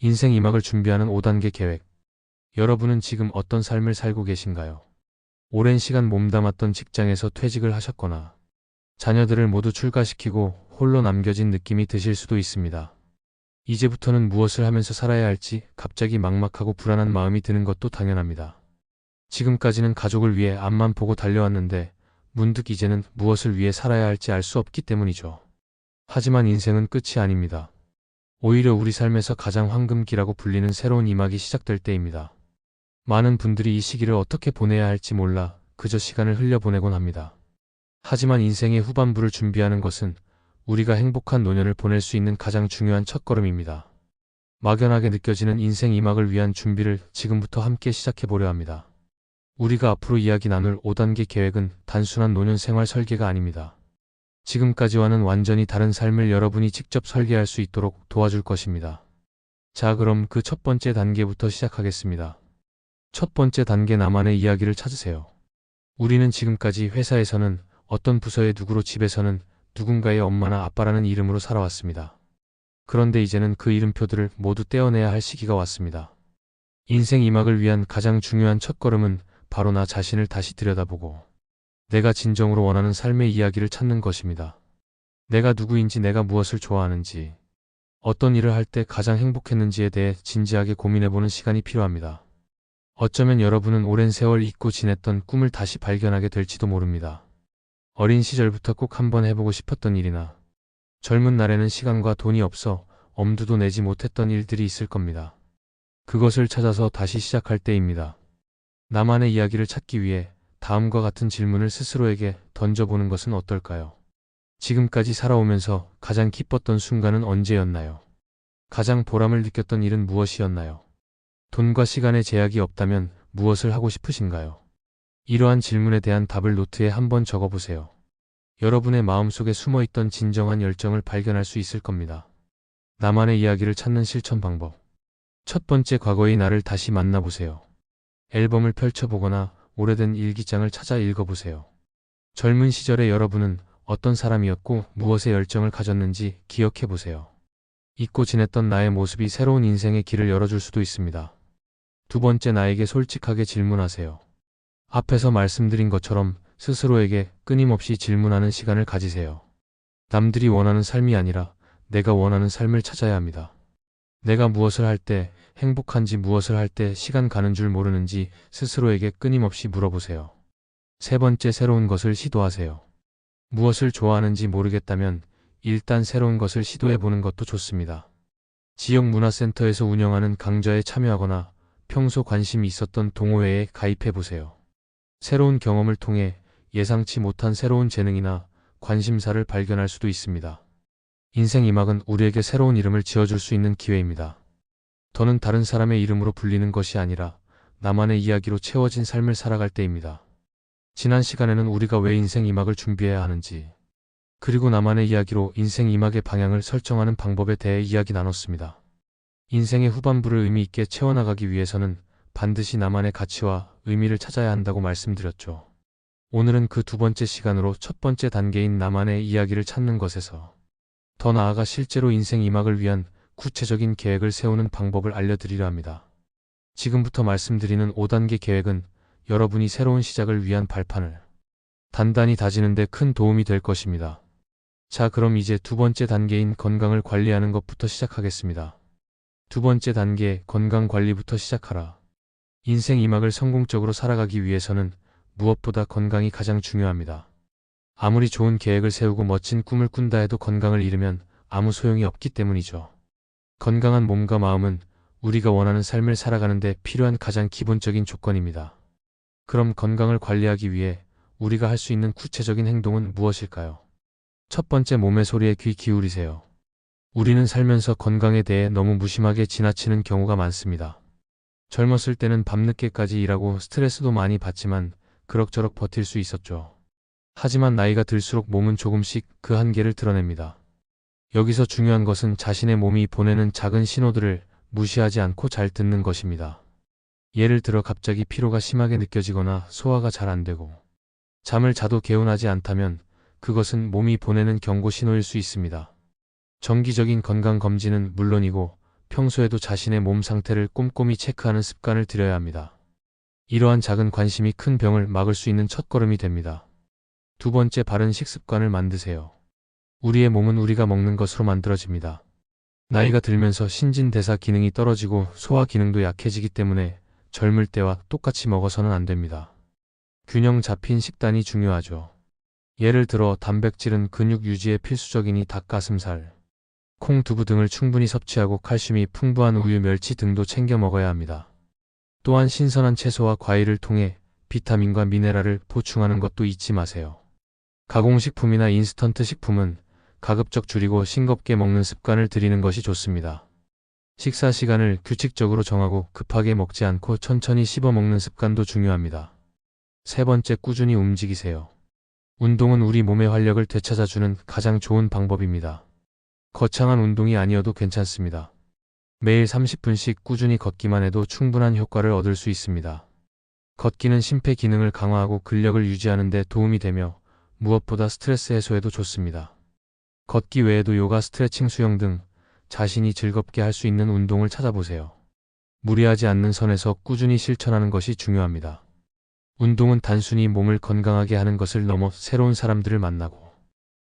인생 2막을 준비하는 5단계 계획. 여러분은 지금 어떤 삶을 살고 계신가요? 오랜 시간 몸담았던 직장에서 퇴직을 하셨거나 자녀들을 모두 출가시키고 홀로 남겨진 느낌이 드실 수도 있습니다. 이제부터는 무엇을 하면서 살아야 할지 갑자기 막막하고 불안한 마음이 드는 것도 당연합니다. 지금까지는 가족을 위해 앞만 보고 달려왔는데 문득 이제는 무엇을 위해 살아야 할지 알 수 없기 때문이죠. 하지만 인생은 끝이 아닙니다. 오히려 우리 삶에서 가장 황금기라고 불리는 새로운 2막이 시작될 때입니다. 많은 분들이 이 시기를 어떻게 보내야 할지 몰라 그저 시간을 흘려보내곤 합니다. 하지만 인생의 후반부를 준비하는 것은 우리가 행복한 노년을 보낼 수 있는 가장 중요한 첫걸음입니다. 막연하게 느껴지는 인생 2막을 위한 준비를 지금부터 함께 시작해보려 합니다. 우리가 앞으로 이야기 나눌 5단계 계획은 단순한 노년 생활 설계가 아닙니다. 지금까지와는 완전히 다른 삶을 여러분이 직접 설계할 수 있도록 도와줄 것입니다. 자, 그럼 그 첫 번째 단계부터 시작하겠습니다. 첫 번째 단계, 나만의 이야기를 찾으세요. 우리는 지금까지 회사에서는 어떤 부서의 누구로, 집에서는 누군가의 엄마나 아빠라는 이름으로 살아왔습니다. 그런데 이제는 그 이름표들을 모두 떼어내야 할 시기가 왔습니다. 인생 2막을 위한 가장 중요한 첫걸음은 바로 나 자신을 다시 들여다보고 내가 진정으로 원하는 삶의 이야기를 찾는 것입니다. 내가 누구인지, 내가 무엇을 좋아하는지, 어떤 일을 할 때 가장 행복했는지에 대해 진지하게 고민해보는 시간이 필요합니다. 어쩌면 여러분은 오랜 세월 잊고 지냈던 꿈을 다시 발견하게 될지도 모릅니다. 어린 시절부터 꼭 한번 해보고 싶었던 일이나 젊은 날에는 시간과 돈이 없어 엄두도 내지 못했던 일들이 있을 겁니다. 그것을 찾아서 다시 시작할 때입니다. 나만의 이야기를 찾기 위해 다음과 같은 질문을 스스로에게 던져보는 것은 어떨까요? 지금까지 살아오면서 가장 기뻤던 순간은 언제였나요? 가장 보람을 느꼈던 일은 무엇이었나요? 돈과 시간의 제약이 없다면 무엇을 하고 싶으신가요? 이러한 질문에 대한 답을 노트에 한번 적어보세요. 여러분의 마음속에 숨어있던 진정한 열정을 발견할 수 있을 겁니다. 나만의 이야기를 찾는 실천 방법. 첫 번째, 과거의 나를 다시 만나보세요. 앨범을 펼쳐보거나 오래된 일기장을 찾아 읽어보세요. 젊은 시절의 여러분은 어떤 사람이었고 무엇에 열정을 가졌는지 기억해보세요. 잊고 지냈던 나의 모습이 새로운 인생의 길을 열어줄 수도 있습니다. 두 번째, 나에게 솔직하게 질문하세요. 앞에서 말씀드린 것처럼 스스로에게 끊임없이 질문하는 시간을 가지세요. 남들이 원하는 삶이 아니라 내가 원하는 삶을 찾아야 합니다. 내가 무엇을 할 때 행복한지, 무엇을 할 때 시간 가는 줄 모르는지 스스로에게 끊임없이 물어보세요. 세 번째, 새로운 것을 시도하세요. 무엇을 좋아하는지 모르겠다면 일단 새로운 것을 시도해보는 것도 좋습니다. 지역 문화센터에서 운영하는 강좌에 참여하거나 평소 관심이 있었던 동호회에 가입해보세요. 새로운 경험을 통해 예상치 못한 새로운 재능이나 관심사를 발견할 수도 있습니다. 인생 2막은 우리에게 새로운 이름을 지어줄 수 있는 기회입니다. 더는 다른 사람의 이름으로 불리는 것이 아니라 나만의 이야기로 채워진 삶을 살아갈 때입니다. 지난 시간에는 우리가 왜 인생 2막을 준비해야 하는지, 그리고 나만의 이야기로 인생 2막의 방향을 설정하는 방법에 대해 이야기 나눴습니다. 인생의 후반부를 의미 있게 채워나가기 위해서는 반드시 나만의 가치와 의미를 찾아야 한다고 말씀드렸죠. 오늘은 그 두 번째 시간으로 첫 번째 단계인 나만의 이야기를 찾는 것에서 더 나아가 실제로 인생 2막을 위한 구체적인 계획을 세우는 방법을 알려드리려 합니다. 지금부터 말씀드리는 5단계 계획은 여러분이 새로운 시작을 위한 발판을 단단히 다지는 데 큰 도움이 될 것입니다. 자, 그럼 이제 두 번째 단계인 건강을 관리하는 것부터 시작하겠습니다. 두 번째 단계, 건강 관리부터 시작하라. 인생 2막을 성공적으로 살아가기 위해서는 무엇보다 건강이 가장 중요합니다. 아무리 좋은 계획을 세우고 멋진 꿈을 꾼다 해도 건강을 잃으면 아무 소용이 없기 때문이죠. 건강한 몸과 마음은 우리가 원하는 삶을 살아가는 데 필요한 가장 기본적인 조건입니다. 그럼 건강을 관리하기 위해 우리가 할 수 있는 구체적인 행동은 무엇일까요? 첫 번째, 몸의 소리에 귀 기울이세요. 우리는 살면서 건강에 대해 너무 무심하게 지나치는 경우가 많습니다. 젊었을 때는 밤늦게까지 일하고 스트레스도 많이 받지만 그럭저럭 버틸 수 있었죠. 하지만 나이가 들수록 몸은 조금씩 그 한계를 드러냅니다. 여기서 중요한 것은 자신의 몸이 보내는 작은 신호들을 무시하지 않고 잘 듣는 것입니다. 예를 들어 갑자기 피로가 심하게 느껴지거나 소화가 잘 안 되고 잠을 자도 개운하지 않다면 그것은 몸이 보내는 경고 신호일 수 있습니다. 정기적인 건강검진은 물론이고 평소에도 자신의 몸 상태를 꼼꼼히 체크하는 습관을 들여야 합니다. 이러한 작은 관심이 큰 병을 막을 수 있는 첫걸음이 됩니다. 두 번째, 바른 식습관을 만드세요. 우리의 몸은 우리가 먹는 것으로 만들어집니다. 나이가 들면서 신진대사 기능이 떨어지고 소화 기능도 약해지기 때문에 젊을 때와 똑같이 먹어서는 안 됩니다. 균형 잡힌 식단이 중요하죠. 예를 들어 단백질은 근육 유지에 필수적이니 닭가슴살, 콩, 두부 등을 충분히 섭취하고 칼슘이 풍부한 우유, 멸치 등도 챙겨 먹어야 합니다. 또한 신선한 채소와 과일을 통해 비타민과 미네랄을 보충하는 것도 잊지 마세요. 가공식품이나 인스턴트 식품은 가급적 줄이고 싱겁게 먹는 습관을 들이는 것이 좋습니다. 식사 시간을 규칙적으로 정하고 급하게 먹지 않고 천천히 씹어 먹는 습관도 중요합니다. 세 번째, 꾸준히 움직이세요. 운동은 우리 몸의 활력을 되찾아주는 가장 좋은 방법입니다. 거창한 운동이 아니어도 괜찮습니다. 매일 30분씩 꾸준히 걷기만 해도 충분한 효과를 얻을 수 있습니다. 걷기는 심폐 기능을 강화하고 근력을 유지하는 데 도움이 되며 무엇보다 스트레스 해소에도 좋습니다. 걷기 외에도 요가, 스트레칭, 수영 등 자신이 즐겁게 할 수 있는 운동을 찾아보세요. 무리하지 않는 선에서 꾸준히 실천하는 것이 중요합니다. 운동은 단순히 몸을 건강하게 하는 것을 넘어 새로운 사람들을 만나고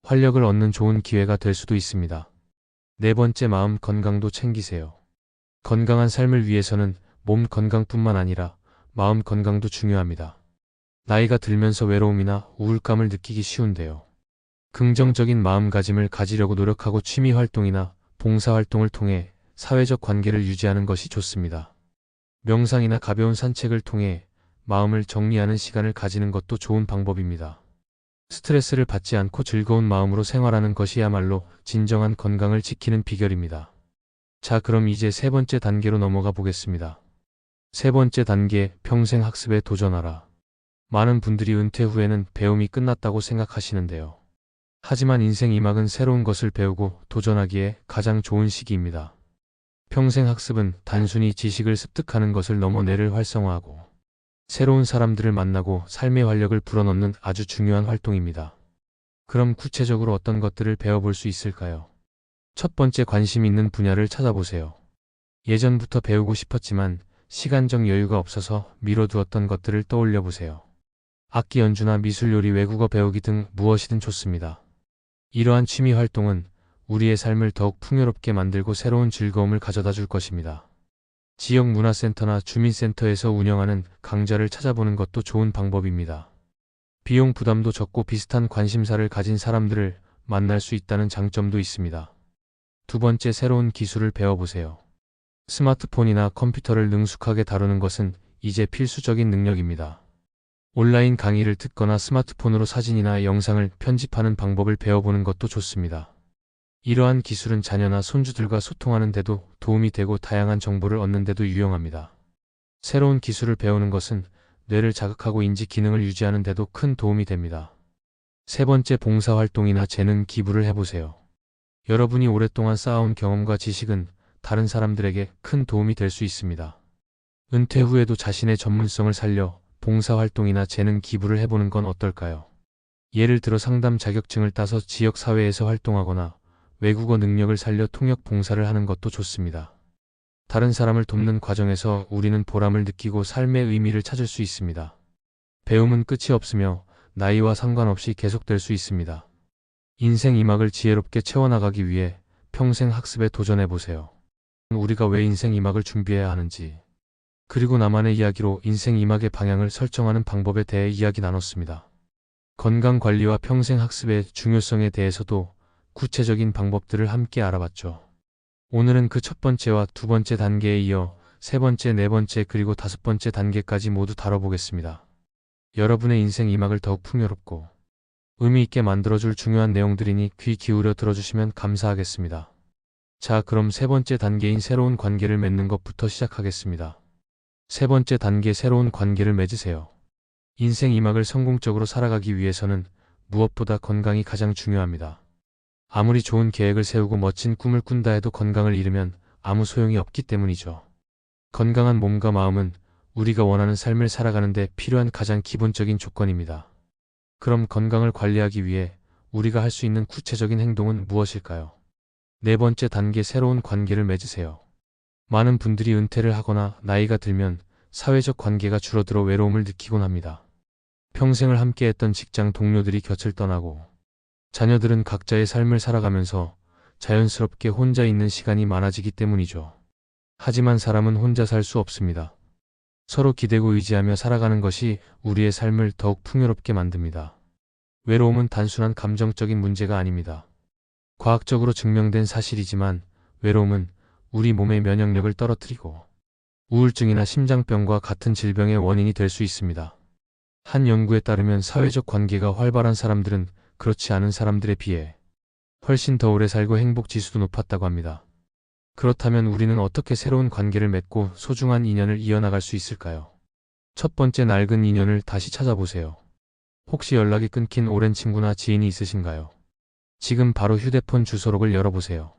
활력을 얻는 좋은 기회가 될 수도 있습니다. 네 번째, 마음 건강도 챙기세요. 건강한 삶을 위해서는 몸 건강뿐만 아니라 마음 건강도 중요합니다. 나이가 들면서 외로움이나 우울감을 느끼기 쉬운데요. 긍정적인 마음가짐을 가지려고 노력하고 취미 활동이나 봉사 활동을 통해 사회적 관계를 유지하는 것이 좋습니다. 명상이나 가벼운 산책을 통해 마음을 정리하는 시간을 가지는 것도 좋은 방법입니다. 스트레스를 받지 않고 즐거운 마음으로 생활하는 것이야말로 진정한 건강을 지키는 비결입니다. 자, 그럼 이제 세 번째 단계로 넘어가 보겠습니다. 세 번째 단계, 평생 학습에 도전하라. 많은 분들이 은퇴 후에는 배움이 끝났다고 생각하시는데요. 하지만 인생 2막은 새로운 것을 배우고 도전하기에 가장 좋은 시기입니다. 평생 학습은 단순히 지식을 습득하는 것을 넘어 뇌를 활성화하고 새로운 사람들을 만나고 삶의 활력을 불어넣는 아주 중요한 활동입니다. 그럼 구체적으로 어떤 것들을 배워볼 수 있을까요? 첫 번째, 관심 있는 분야를 찾아보세요. 예전부터 배우고 싶었지만 시간적 여유가 없어서 미뤄두었던 것들을 떠올려 보세요. 악기 연주나 미술, 요리, 외국어 배우기 등 무엇이든 좋습니다. 이러한 취미 활동은 우리의 삶을 더욱 풍요롭게 만들고 새로운 즐거움을 가져다 줄 것입니다. 지역 문화센터나 주민센터에서 운영하는 강좌를 찾아보는 것도 좋은 방법입니다. 비용 부담도 적고 비슷한 관심사를 가진 사람들을 만날 수 있다는 장점도 있습니다. 두 번째, 새로운 기술을 배워보세요. 스마트폰이나 컴퓨터를 능숙하게 다루는 것은 이제 필수적인 능력입니다. 온라인 강의를 듣거나 스마트폰으로 사진이나 영상을 편집하는 방법을 배워보는 것도 좋습니다. 이러한 기술은 자녀나 손주들과 소통하는 데도 도움이 되고 다양한 정보를 얻는 데도 유용합니다. 새로운 기술을 배우는 것은 뇌를 자극하고 인지 기능을 유지하는 데도 큰 도움이 됩니다. 세 번째, 봉사활동이나 재능 기부를 해보세요. 여러분이 오랫동안 쌓아온 경험과 지식은 다른 사람들에게 큰 도움이 될 수 있습니다. 은퇴 후에도 자신의 전문성을 살려 봉사활동이나 재능 기부를 해보는 건 어떨까요? 예를 들어 상담 자격증을 따서 지역사회에서 활동하거나 외국어 능력을 살려 통역 봉사를 하는 것도 좋습니다. 다른 사람을 돕는 과정에서 우리는 보람을 느끼고 삶의 의미를 찾을 수 있습니다. 배움은 끝이 없으며 나이와 상관없이 계속될 수 있습니다. 인생 2막을 지혜롭게 채워나가기 위해 평생 학습에 도전해보세요. 우리가 왜 인생 2막을 준비해야 하는지, 그리고 나만의 이야기로 인생 2막의 방향을 설정하는 방법에 대해 이야기 나눴습니다. 건강관리와 평생 학습의 중요성에 대해서도 구체적인 방법들을 함께 알아봤죠. 오늘은 그 첫 번째와 두 번째 단계에 이어 세 번째, 네 번째, 그리고 다섯 번째 단계까지 모두 다뤄보겠습니다. 여러분의 인생 2막을 더욱 풍요롭고 의미 있게 만들어줄 중요한 내용들이니 귀 기울여 들어주시면 감사하겠습니다. 자, 그럼 세 번째 단계인 새로운 관계를 맺는 것부터 시작하겠습니다. 세 번째 단계, 새로운 관계를 맺으세요. 인생 2막을 성공적으로 살아가기 위해서는 무엇보다 건강이 가장 중요합니다. 아무리 좋은 계획을 세우고 멋진 꿈을 꾼다 해도 건강을 잃으면 아무 소용이 없기 때문이죠. 건강한 몸과 마음은 우리가 원하는 삶을 살아가는 데 필요한 가장 기본적인 조건입니다. 그럼 건강을 관리하기 위해 우리가 할 수 있는 구체적인 행동은 무엇일까요? 네 번째 단계, 새로운 관계를 맺으세요. 많은 분들이 은퇴를 하거나 나이가 들면 사회적 관계가 줄어들어 외로움을 느끼곤 합니다. 평생을 함께했던 직장 동료들이 곁을 떠나고 자녀들은 각자의 삶을 살아가면서 자연스럽게 혼자 있는 시간이 많아지기 때문이죠. 하지만 사람은 혼자 살 수 없습니다. 서로 기대고 의지하며 살아가는 것이 우리의 삶을 더욱 풍요롭게 만듭니다. 외로움은 단순한 감정적인 문제가 아닙니다. 과학적으로 증명된 사실이지만 외로움은 우리 몸의 면역력을 떨어뜨리고 우울증이나 심장병과 같은 질병의 원인이 될 수 있습니다. 한 연구에 따르면 사회적 관계가 활발한 사람들은 그렇지 않은 사람들에 비해 훨씬 더 오래 살고 행복 지수도 높았다고 합니다. 그렇다면 우리는 어떻게 새로운 관계를 맺고 소중한 인연을 이어나갈 수 있을까요? 첫 번째, 낡은 인연을 다시 찾아보세요. 혹시 연락이 끊긴 오랜 친구나 지인이 있으신가요? 지금 바로 휴대폰 주소록을 열어보세요.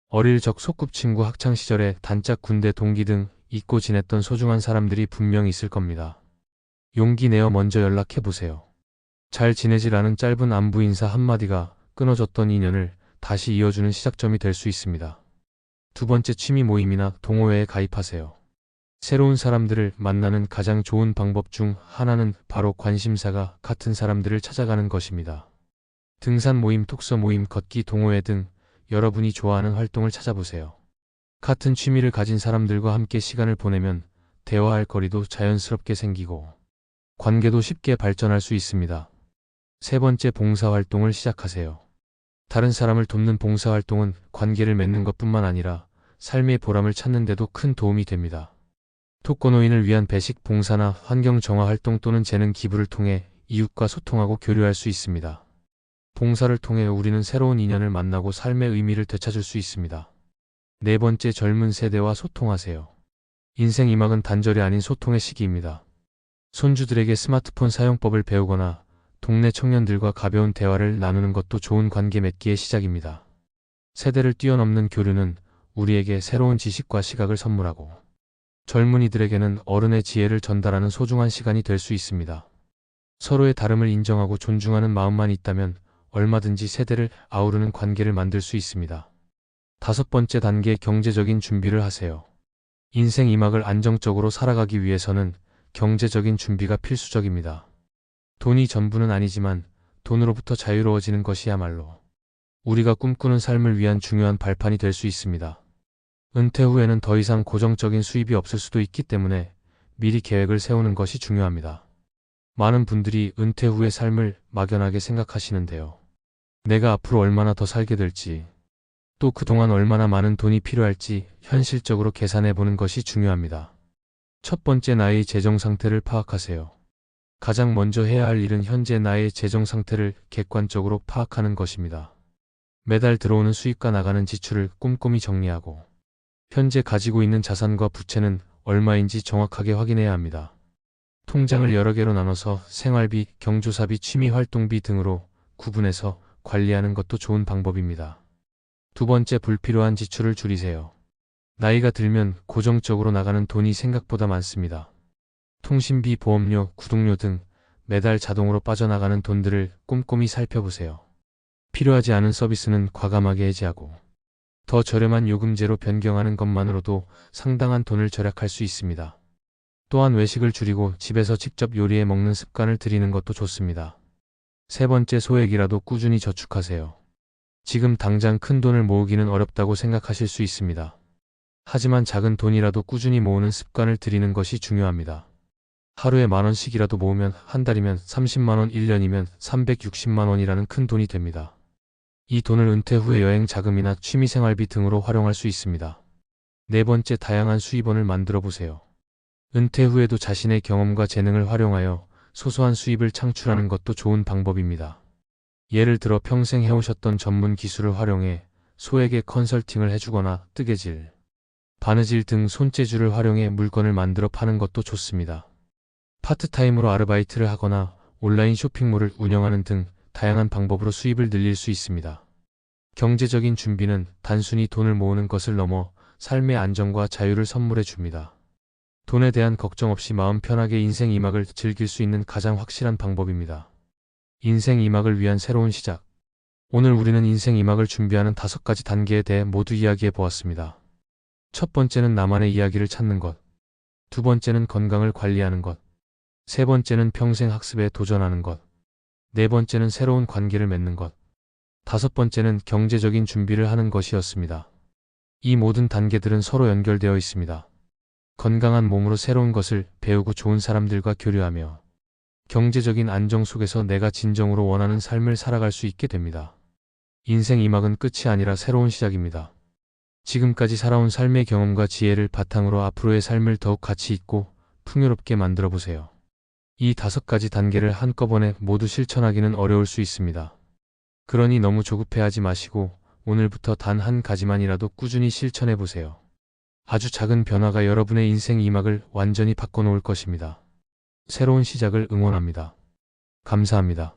어릴 적 소꿉친구, 학창시절에 단짝 군대 동기 등 잊고 지냈던 소중한 사람들이 분명히 있을 겁니다. 용기 내어 먼저 연락해보세요. 잘 지내지라는 짧은 안부 인사 한마디가 끊어졌던 인연을 다시 이어주는 시작점이 될 수 있습니다. 두 번째, 취미 모임이나 동호회에 가입하세요. 새로운 사람들을 만나는 가장 좋은 방법 중 하나는 바로 관심사가 같은 사람들을 찾아가는 것입니다. 등산 모임, 독서 모임, 걷기 동호회 등 여러분이 좋아하는 활동을 찾아보세요. 같은 취미를 가진 사람들과 함께 시간을 보내면 대화할 거리도 자연스럽게 생기고 관계도 쉽게 발전할 수 있습니다. 세 번째, 봉사활동을 시작하세요. 다른 사람을 돕는 봉사활동은 관계를 맺는 것뿐만 아니라 삶의 보람을 찾는 데도 큰 도움이 됩니다. 독거노인을 위한 배식 봉사나 환경 정화 활동 또는 재능 기부를 통해 이웃과 소통하고 교류할 수 있습니다. 봉사를 통해 우리는 새로운 인연을 만나고 삶의 의미를 되찾을 수 있습니다. 네 번째, 젊은 세대와 소통하세요. 인생 2막은 단절이 아닌 소통의 시기입니다. 손주들에게 스마트폰 사용법을 배우거나 동네 청년들과 가벼운 대화를 나누는 것도 좋은 관계 맺기의 시작입니다. 세대를 뛰어넘는 교류는 우리에게 새로운 지식과 시각을 선물하고 젊은이들에게는 어른의 지혜를 전달하는 소중한 시간이 될 수 있습니다. 서로의 다름을 인정하고 존중하는 마음만 있다면 얼마든지 세대를 아우르는 관계를 만들 수 있습니다. 다섯 번째 단계, 경제적인 준비를 하세요. 인생 2막을 안정적으로 살아가기 위해서는 경제적인 준비가 필수적입니다. 돈이 전부는 아니지만 돈으로부터 자유로워지는 것이야말로 우리가 꿈꾸는 삶을 위한 중요한 발판이 될 수 있습니다. 은퇴 후에는 더 이상 고정적인 수입이 없을 수도 있기 때문에 미리 계획을 세우는 것이 중요합니다. 많은 분들이 은퇴 후의 삶을 막연하게 생각하시는데요. 내가 앞으로 얼마나 더 살게 될지, 또 그동안 얼마나 많은 돈이 필요할지 현실적으로 계산해 보는 것이 중요합니다. 첫 번째, 나의 재정 상태를 파악하세요. 가장 먼저 해야 할 일은 현재 나의 재정 상태를 객관적으로 파악하는 것입니다. 매달 들어오는 수입과 나가는 지출을 꼼꼼히 정리하고 현재 가지고 있는 자산과 부채는 얼마인지 정확하게 확인해야 합니다. 통장을 여러 개로 나눠서 생활비, 경조사비, 취미활동비 등으로 구분해서 관리하는 것도 좋은 방법입니다. 두 번째, 불필요한 지출을 줄이세요. 나이가 들면 고정적으로 나가는 돈이 생각보다 많습니다. 통신비, 보험료, 구독료 등 매달 자동으로 빠져나가는 돈들을 꼼꼼히 살펴보세요. 필요하지 않은 서비스는 과감하게 해지하고 더 저렴한 요금제로 변경하는 것만으로도 상당한 돈을 절약할 수 있습니다. 또한 외식을 줄이고 집에서 직접 요리해 먹는 습관을 들이는 것도 좋습니다. 세 번째, 소액이라도 꾸준히 저축하세요. 지금 당장 큰 돈을 모으기는 어렵다고 생각하실 수 있습니다. 하지만 작은 돈이라도 꾸준히 모으는 습관을 들이는 것이 중요합니다. 하루에 10,000원씩이라도 모으면 한 달이면 30만원, 1년이면 360만원이라는 큰 돈이 됩니다. 이 돈을 은퇴 후에 여행 자금이나 취미생활비 등으로 활용할 수 있습니다. 네 번째, 다양한 수입원을 만들어 보세요. 은퇴 후에도 자신의 경험과 재능을 활용하여 소소한 수입을 창출하는 것도 좋은 방법입니다. 예를 들어 평생 해오셨던 전문 기술을 활용해 소액의 컨설팅을 해주거나 뜨개질, 바느질 등 손재주를 활용해 물건을 만들어 파는 것도 좋습니다. 파트타임으로 아르바이트를 하거나 온라인 쇼핑몰을 운영하는 등 다양한 방법으로 수입을 늘릴 수 있습니다. 경제적인 준비는 단순히 돈을 모으는 것을 넘어 삶의 안정과 자유를 선물해 줍니다. 돈에 대한 걱정 없이 마음 편하게 인생 2막을 즐길 수 있는 가장 확실한 방법입니다. 인생 2막을 위한 새로운 시작. 오늘 우리는 인생 2막을 준비하는 5가지 단계에 대해 모두 이야기해 보았습니다. 첫 번째는 나만의 이야기를 찾는 것. 두 번째는 건강을 관리하는 것. 세 번째는 평생 학습에 도전하는 것. 네 번째는 새로운 관계를 맺는 것. 다섯 번째는 경제적인 준비를 하는 것이었습니다. 이 모든 단계들은 서로 연결되어 있습니다. 건강한 몸으로 새로운 것을 배우고 좋은 사람들과 교류하며 경제적인 안정 속에서 내가 진정으로 원하는 삶을 살아갈 수 있게 됩니다. 인생 2막은 끝이 아니라 새로운 시작입니다. 지금까지 살아온 삶의 경험과 지혜를 바탕으로 앞으로의 삶을 더욱 가치 있고 풍요롭게 만들어 보세요. 이 5가지 단계를 한꺼번에 모두 실천하기는 어려울 수 있습니다. 그러니 너무 조급해하지 마시고 오늘부터 단 한 가지만이라도 꾸준히 실천해 보세요. 아주 작은 변화가 여러분의 인생 2막을 완전히 바꿔놓을 것입니다. 새로운 시작을 응원합니다. 감사합니다.